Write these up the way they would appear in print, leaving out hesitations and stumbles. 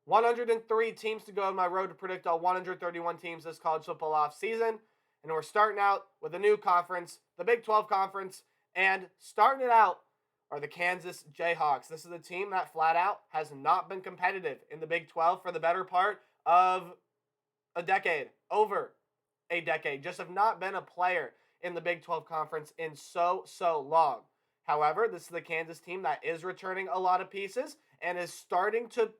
103 teams to go on my road to predict all 131 teams this college football offseason. And we're starting out with a new conference, the Big 12 Conference. And starting it out are the Kansas Jayhawks. This is a team that flat out has not been competitive in the Big 12 for the better part of a decade, over a decade. Just have not been a player in the Big 12 Conference in so long. However, this is the Kansas team that is returning a lot of pieces and is starting to,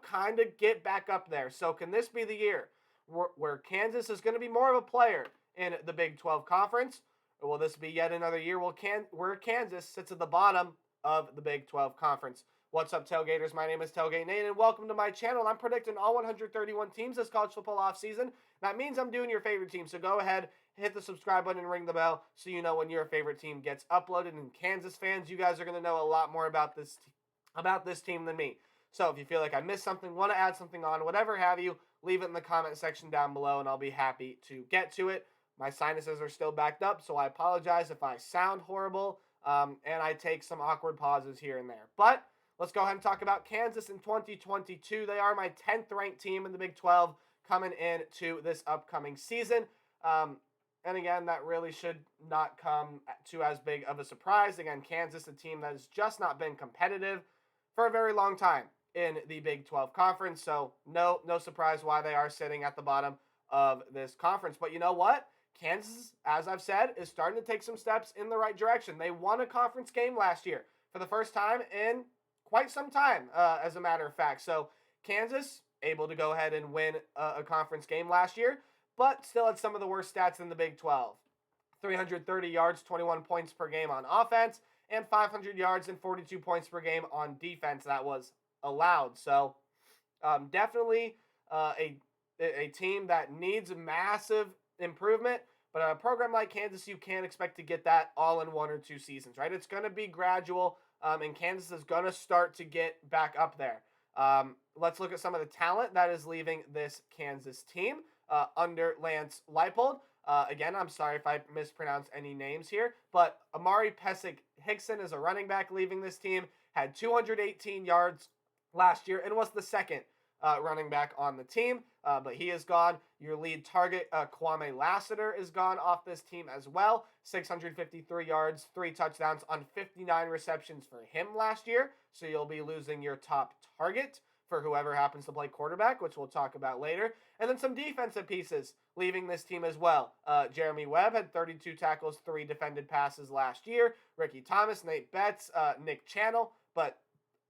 kind of get back up there. So can this be the year where Kansas is going to be more of a player in the Big 12 Conference? Or will this be yet another year where Kansas sits at the bottom of the Big 12 Conference? What's up, Tailgaters? My name is Tailgate Nate, and welcome to my channel. I'm predicting all 131 teams this college football offseason. That means I'm doing your favorite team, so go ahead, hit the subscribe button, and ring the bell so you know when your favorite team gets uploaded. And Kansas fans, you guys are going to know a lot more about this team than me. So if you feel like I missed something, want to add something on, whatever have you, leave it in the comment section down below, and I'll be happy to get to it. My sinuses are still backed up, so I apologize if I sound horrible, and I take some awkward pauses here and there. But let's go ahead and talk about Kansas in 2022. They are my 10th ranked team in the Big 12 coming into this upcoming season. And again, that really should not come to as big of a surprise. Again, Kansas, a team that has just not been competitive for a very long time in the Big 12 Conference. So no surprise why they are sitting at the bottom of this conference. But you know what? Kansas, as I've said, is starting to take some steps in the right direction. They won a conference game last year for the first time in quite some time, as a matter of fact. So Kansas able to go ahead and win a conference game last year, but still had some of the worst stats in the Big 12. 330 yards, 21 points per game on offense, and 500 yards and 42 points per game on defense that was allowed. So definitely a team that needs massive improvement, but a program like Kansas, you can't expect to get that all in 1 or 2 seasons, right? It's going to be gradual, and Kansas is going to start to get back up there. Let's look at some of the talent that is leaving this Kansas team under Lance Leipold. Again, I'm sorry if I mispronounce any names here, but Amari Pesic-Hickson is a running back leaving this team, had 218 yards last year, and was the second running back on the team, but he is gone. Your lead target, Kwame Lassiter, is gone off this team as well. 653 yards, 3 touchdowns on 59 receptions for him last year, so you'll be losing your top target for whoever happens to play quarterback, which we'll talk about later. And then some defensive pieces leaving this team as well. Jeremy Webb had 32 tackles, 3 defended passes last year. Ricky Thomas, Nate Betts, Nick Channel, but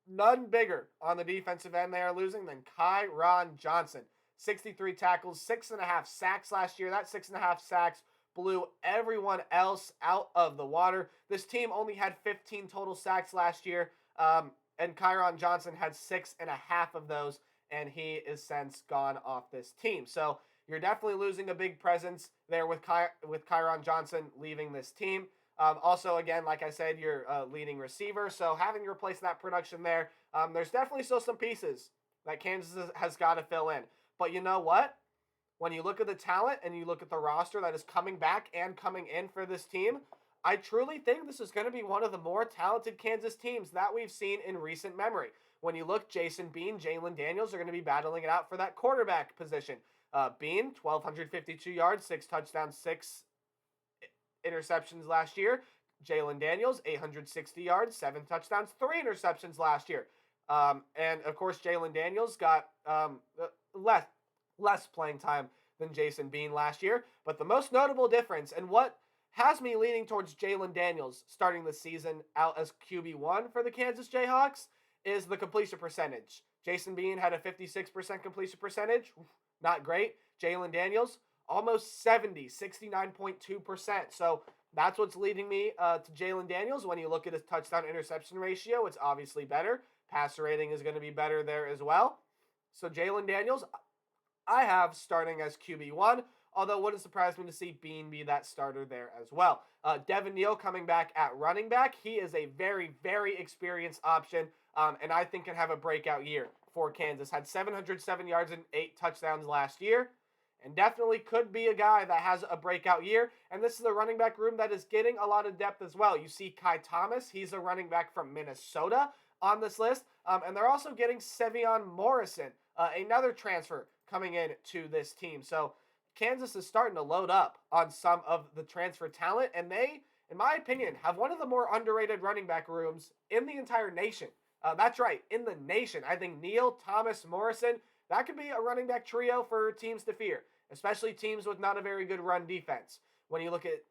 none bigger on the defensive end they are losing than Kyron Johnson. 63 tackles, 6.5 sacks last year. That 6.5 sacks blew everyone else out of the water. This team only had 15 total sacks last year, and Kyron Johnson had 6.5 of those, and he is since gone off this team. So you're definitely losing a big presence there with Kyron Johnson leaving this team. Also, again, like I said, you're leading receiver, so having to replace that production there, there's definitely still some pieces that Kansas has got to fill in. But you know what? When you look at the talent and you look at the roster that is coming back and coming in for this team, I truly think this is going to be one of the more talented Kansas teams that we've seen in recent memory. When you look, Jason Bean, Jalen Daniels are going to be battling it out for that quarterback position. Bean, 1,252 yards, 6 touchdowns, 6 interceptions last year. Jalen Daniels, 860 yards, 7 touchdowns, 3 interceptions last year. And of course, Jalen Daniels got less playing time than Jason Bean last year. But the most notable difference, and what has me leaning towards Jalen Daniels starting the season out as QB1 for the Kansas Jayhawks, is the completion percentage. Jason Bean had a 56% completion percentage. Not great. Jalen Daniels, almost 69.2%. So that's what's leading me to Jalen Daniels. When you look at his touchdown-interception ratio, it's obviously better. Passer rating is going to be better there as well. So Jalen Daniels, I have starting as QB1, although it wouldn't surprise me to see Bean be that starter there as well. Devin Neal coming back at running back. He is a very, very experienced option, and I think can have a breakout year for Kansas. Had 707 yards and 8 touchdowns last year, and definitely could be a guy that has a breakout year. And this is a running back room that is getting a lot of depth as well. You see Kai Thomas, he's a running back from Minnesota on this list. And they're also getting Sevion Morrison, another transfer coming in to this team. So Kansas is starting to load up on some of the transfer talent, and they, in my opinion, have one of the more underrated running back rooms in the entire nation. That's right, in the nation. I think Neal, Thomas, Morrison, that could be a running back trio for teams to fear, especially teams with not a very good run defense. When you look at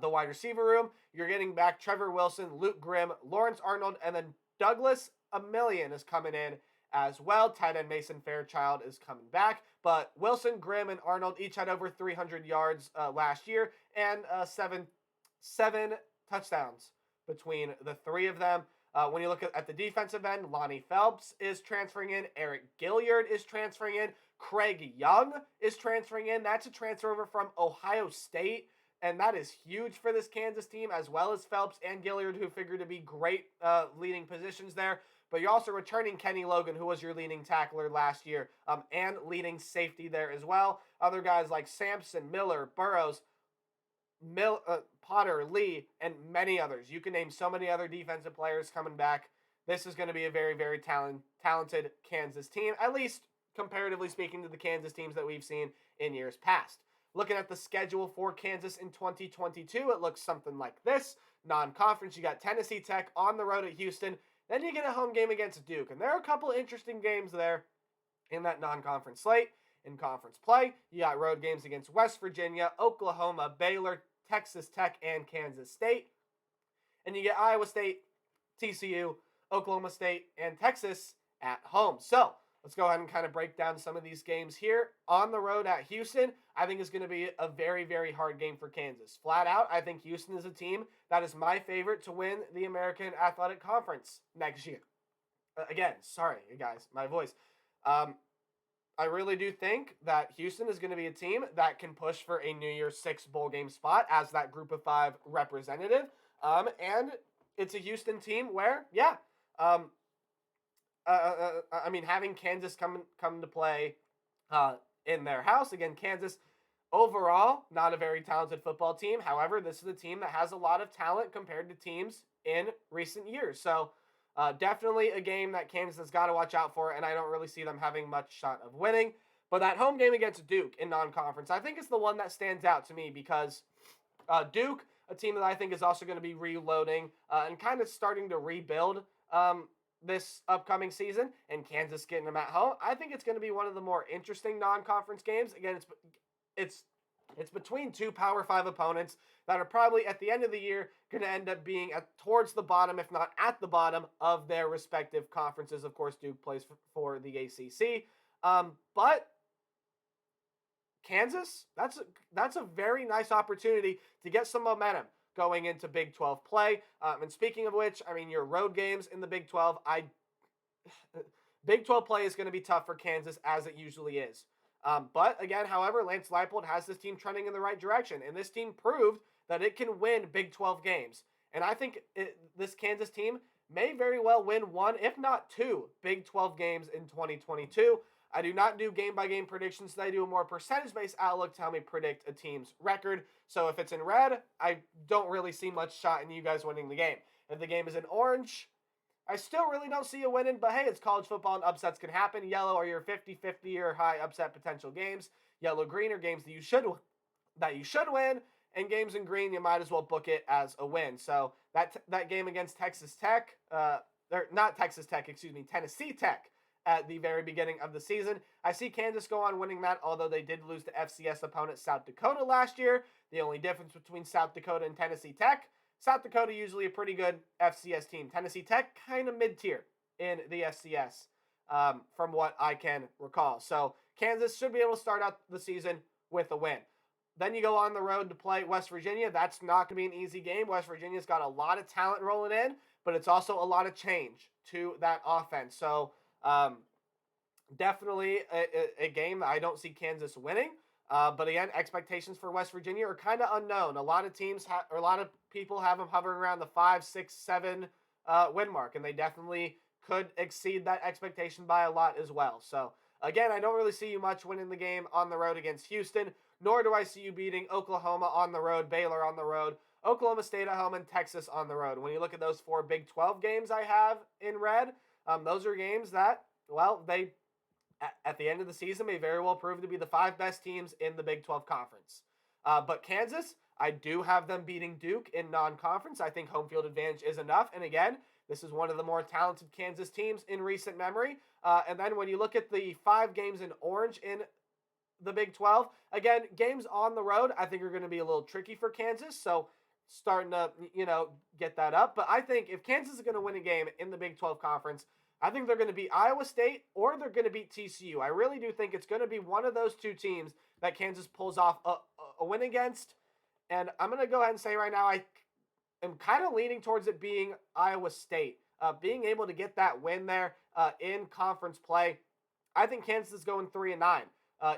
the wide receiver room, you're getting back Trevor Wilson, Luke Grimm, Lawrence Arnold, and then Douglas Amillion is coming in as well. Tight end Mason Fairchild is coming back. But Wilson, Grimm, and Arnold each had over 300 yards last year and seven touchdowns between the three of them. When you look at the defensive end, Lonnie Phelps is transferring in. Eric Gilliard is transferring in. Craig Young is transferring in. That's a transfer over from Ohio State. And that is huge for this Kansas team, as well as Phelps and Gilliard, who figured to be great leading positions there. But you're also returning Kenny Logan, who was your leading tackler last year, and leading safety there as well. Other guys like Sampson, Miller, Burrows, Potter, Lee, and many others. You can name so many other defensive players coming back. This is going to be a very, very talented Kansas team, at least comparatively speaking to the Kansas teams that we've seen in years past. Looking at the schedule for Kansas in 2022, it looks something like this. Non-conference, you got Tennessee Tech on the road at Houston. Then you get a home game against Duke. And there are a couple interesting games there in that non-conference slate. In conference play, you got road games against West Virginia, Oklahoma, Baylor, Texas Tech, and Kansas State. And you get Iowa State, TCU, Oklahoma State, and Texas at home. So let's go ahead and kind of break down some of these games here. On the road at Houston, I think is going to be a very, very hard game for Kansas. Flat out, I think Houston is a team that is my favorite to win the American Athletic Conference next year. Again, sorry, guys, my voice. I really do think that Houston is going to be a team that can push for a New Year's Six bowl game spot as that Group of Five representative. And it's a Houston team where, I mean, having Kansas come to play in their house. Again, Kansas, overall, not a very talented football team. However, this is a team that has a lot of talent compared to teams in recent years. So definitely a game that Kansas has got to watch out for, and I don't really see them having much shot of winning. But that home game against Duke in non-conference, I think is the one that stands out to me because Duke, a team that I think is also going to be reloading and kind of starting to rebuild this upcoming season, and Kansas getting them at home. I think it's going to be one of the more interesting non-conference games. Again, it's between two Power 5 opponents that are probably at the end of the year going to end up being towards the bottom, if not at the bottom, of their respective conferences. Of course, Duke plays for the ACC. But Kansas, that's a very nice opportunity to get some momentum going into Big 12 play. And speaking of which, I mean, your road games in the Big 12, Big 12 play is going to be tough for Kansas, as it usually is. But again, however, Lance Leipold has this team trending in the right direction, and this team proved that it can win Big 12 games. And I think this Kansas team may very well win one, if not two, Big 12 games in 2022. I do not do game-by-game predictions. I do a more percentage-based outlook to help me predict a team's record. So if it's in red, I don't really see much shot in you guys winning the game. If the game is in orange, I still really don't see you winning. But hey, it's college football and upsets can happen. Yellow are your 50-50 or high upset potential games. Yellow-green are games that you should win. And games in green, you might as well book it as a win. So that game against Tennessee Tech, at the very beginning of the season, I see Kansas go on winning that, although they did lose to FCS opponent South Dakota last year. The only difference between South Dakota and Tennessee Tech, South Dakota usually a pretty good FCS team. Tennessee Tech, kind of mid-tier in the FCS, from what I can recall. So Kansas should be able to start out the season with a win. Then you go on the road to play West Virginia. That's not going to be an easy game. West Virginia's got a lot of talent rolling in, but it's also a lot of change to that offense. So definitely a game that I don't see Kansas winning. But again, expectations for West Virginia are kind of unknown. A lot of teams, or a lot of people have them hovering around the 5, 6, 7 win mark, and they definitely could exceed that expectation by a lot as well. So again, I don't really see you much winning the game on the road against Houston, nor do I see you beating Oklahoma on the road, Baylor on the road, Oklahoma State at home, and Texas on the road. When you look at those 4 Big 12 games I have in red, those are games that, well, they, at the end of the season, may very well prove to be the 5 best teams in the Big 12 conference. But Kansas, I do have them beating Duke in non-conference. I think home field advantage is enough. And again, this is one of the more talented Kansas teams in recent memory. And then when you look at the 5 games in orange in the Big 12, again, games on the road, I think are going to be a little tricky for Kansas. So starting to, get that up. But I think if Kansas is going to win a game in the Big 12 conference, I think they're going to beat Iowa State or they're going to beat TCU. I really do think it's going to be one of those 2 teams that Kansas pulls off a win against. And I'm going to go ahead and say right now, I am kind of leaning towards it being Iowa State. Being able to get that win there in conference play, I think Kansas is going 3-9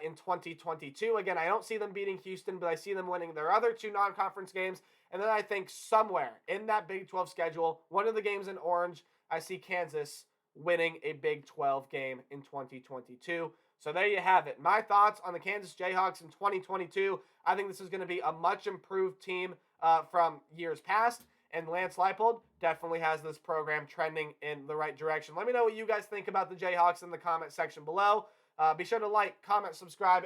in 2022. Again, I don't see them beating Houston, but I see them winning their other 2 non-conference games. And then I think somewhere in that Big 12 schedule, one of the games in orange, I see Kansas winning a Big 12 game in 2022. So there you have it. My thoughts on the Kansas Jayhawks in 2022. I think this is going to be a much improved team from years past. And Lance Leipold definitely has this program trending in the right direction. Let me know what you guys think about the Jayhawks in the comment section below. Be sure to like, comment, subscribe,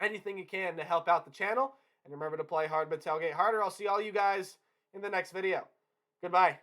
anything you can to help out the channel. And remember to play hard but tailgate harder. I'll see all you guys in the next video. Goodbye.